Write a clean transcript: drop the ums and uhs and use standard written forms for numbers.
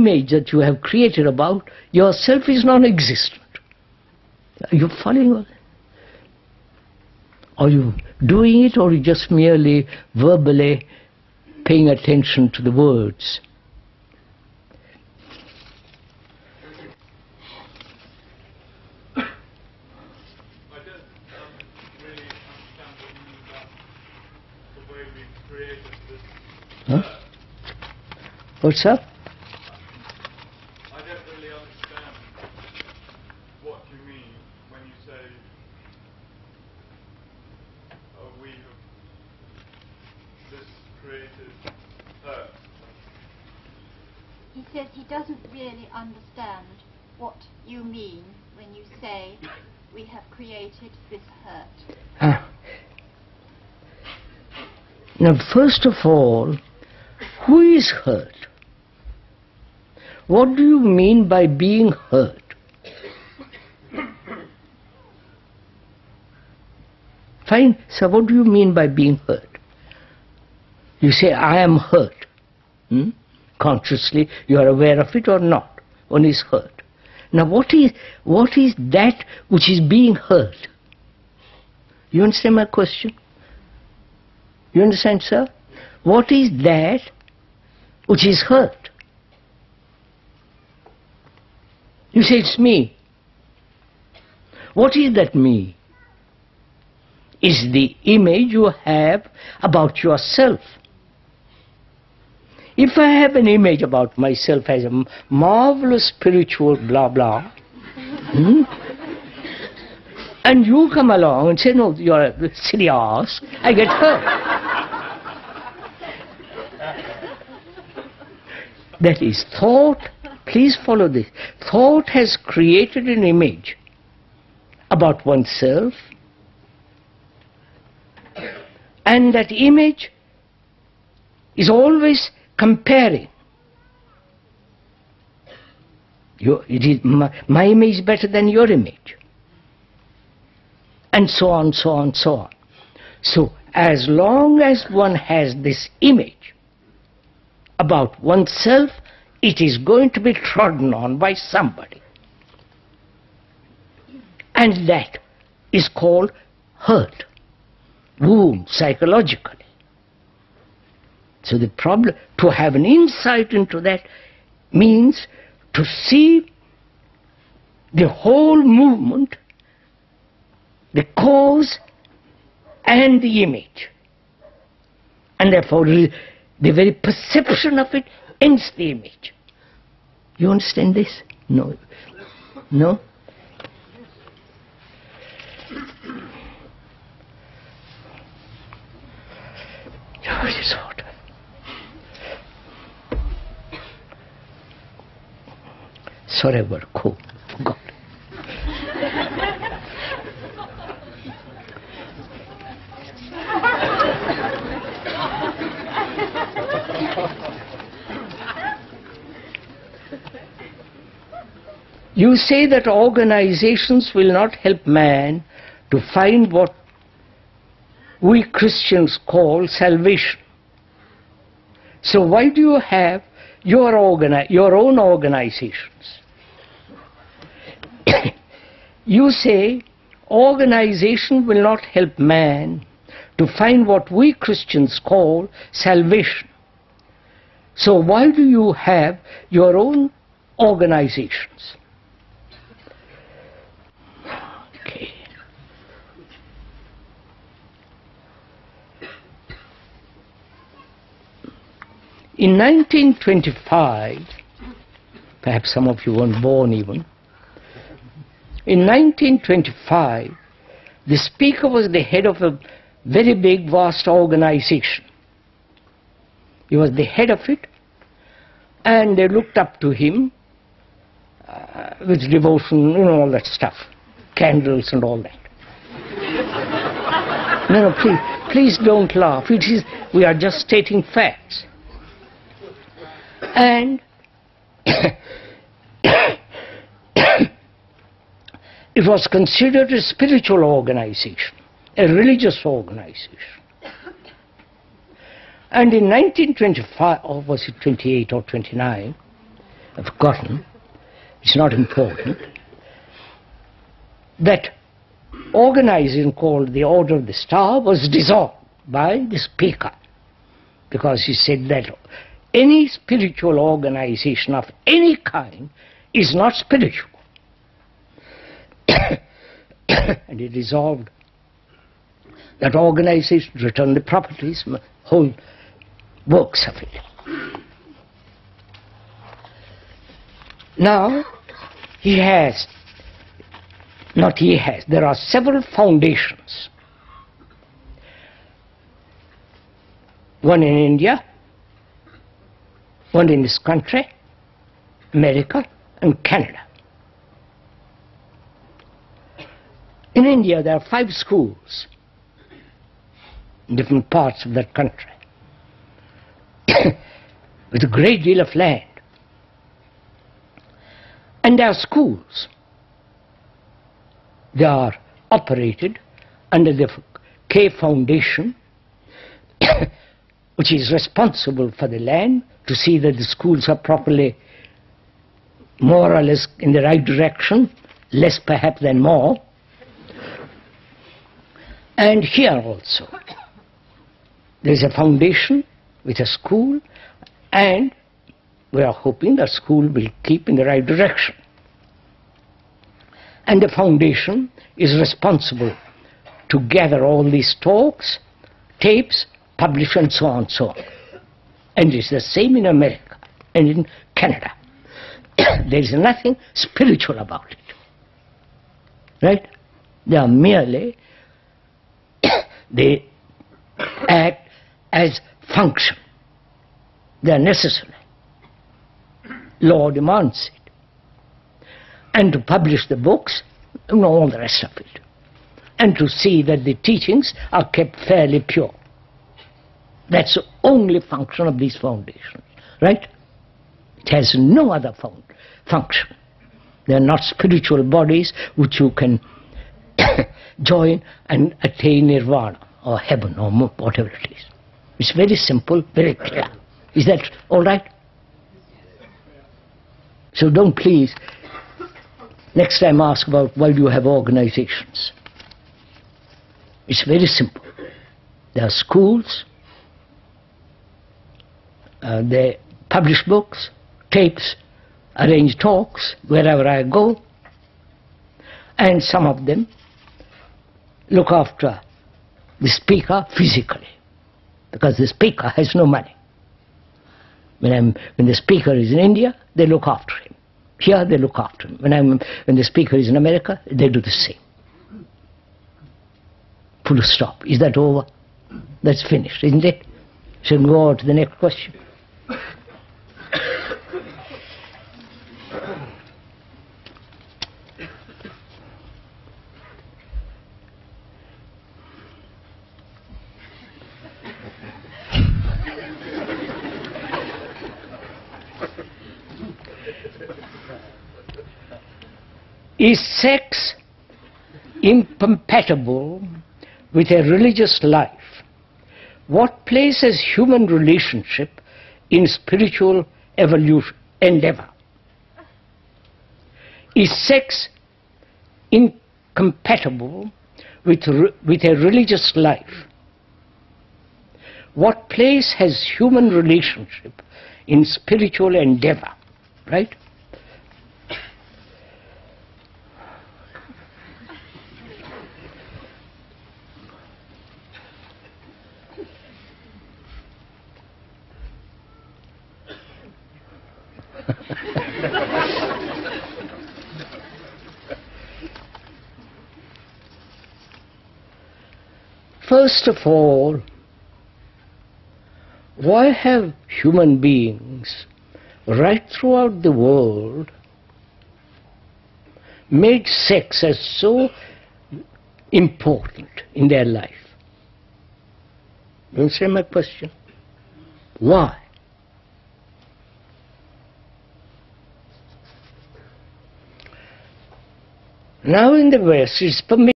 image that you have created about yourself is non-existent. Are you following all that? Are you doing it, or are you just merely verbally paying attention to the words? Huh? What's up? I don't really understand what you mean when you say, we have this created Earth. He says he doesn't really understand what you mean when you say we have created this hurt. Now, first of all, who is hurt? What do you mean by being hurt? Fine, so what do you mean by being hurt? You say, I am hurt. Consciously, you are aware of it or not. One is hurt. Now, what is that which is being hurt? You understand my question? You understand, sir? What is that which is hurt? You say it's me. What is that me? Is the image you have about yourself. If I have an image about myself as a marvelous spiritual blah blah, and you come along and say, no, you're a silly ass, I get hurt. That is thought. Please follow this. Thought has created an image about oneself, and that image is always comparing. It is my image is better than your image, and so on, so on, so on. So as long as one has this image about oneself, it is going to be trodden on by somebody. And that is called hurt, wound, psychologically. So the problem, to have an insight into that means to see the whole movement, the cause and the image. And therefore the very perception of it ends the image. You understand this? No. No? Sorry about cool. Forgot. You say that organizations will not help man to find what we Christians call salvation. So why do you have your own organizations? You say organization will not help man to find what we Christians call salvation. So why do you have your own organizations? Okay. In 1925, perhaps some of you weren't born even, in 1925, the speaker was the head of a very big, vast organization. He was the head of it, and they looked up to him with devotion, all that stuff, candles and all that. No, please don't laugh. We are just stating facts. And it was considered a spiritual organization, a religious organization. And in 1925, or was it 28 or 29, I've forgotten, it's not important, that organization called the Order of the Star was dissolved by the Speaker, because he said that any spiritual organization of any kind is not spiritual. And he dissolved that organization, returned the properties, whole works of it. Now, there are several foundations. One in India, one in this country, America, and Canada. In India, there are 5 schools in different parts of that country with a great deal of land. And there are schools. They are operated under the K Foundation, which is responsible for the land to see that the schools are properly, more or less in the right direction, less perhaps than more. And here also, there is a foundation with a school, and we are hoping that school will keep in the right direction. And the foundation is responsible to gather all these talks, tapes, publish, and so on and so on. And it's the same in America and in Canada. There is nothing spiritual about it. Right? They are merely, they act as function. They are necessary. Law demands it. And to publish the books and all the rest of it. And to see that the teachings are kept fairly pure. That's the only function of these foundations, right? It has no other function. They are not spiritual bodies which you can join and attain nirvana or heaven or whatever it is. It's very simple, very clear. Is that all right? So don't please next time ask about why do you have organizations. It's very simple. There are schools, they publish books, tapes, arrange talks wherever I go, and some of them look after the speaker physically, because the speaker has no money. When the speaker is in India, they look after him. Here they look after him. When the speaker is in America, they do the same. Full stop. Is that over? That's finished, isn't it? So we go on to the next question. Is sex incompatible with a religious life? What place has human relationship in spiritual evolution, endeavor? Is sex incompatible with a religious life? What place has human relationship in spiritual endeavor? Right? First of all, why have human beings right throughout the world made sex as so important in their life? You understand my question? Why? Now in the West it's permitted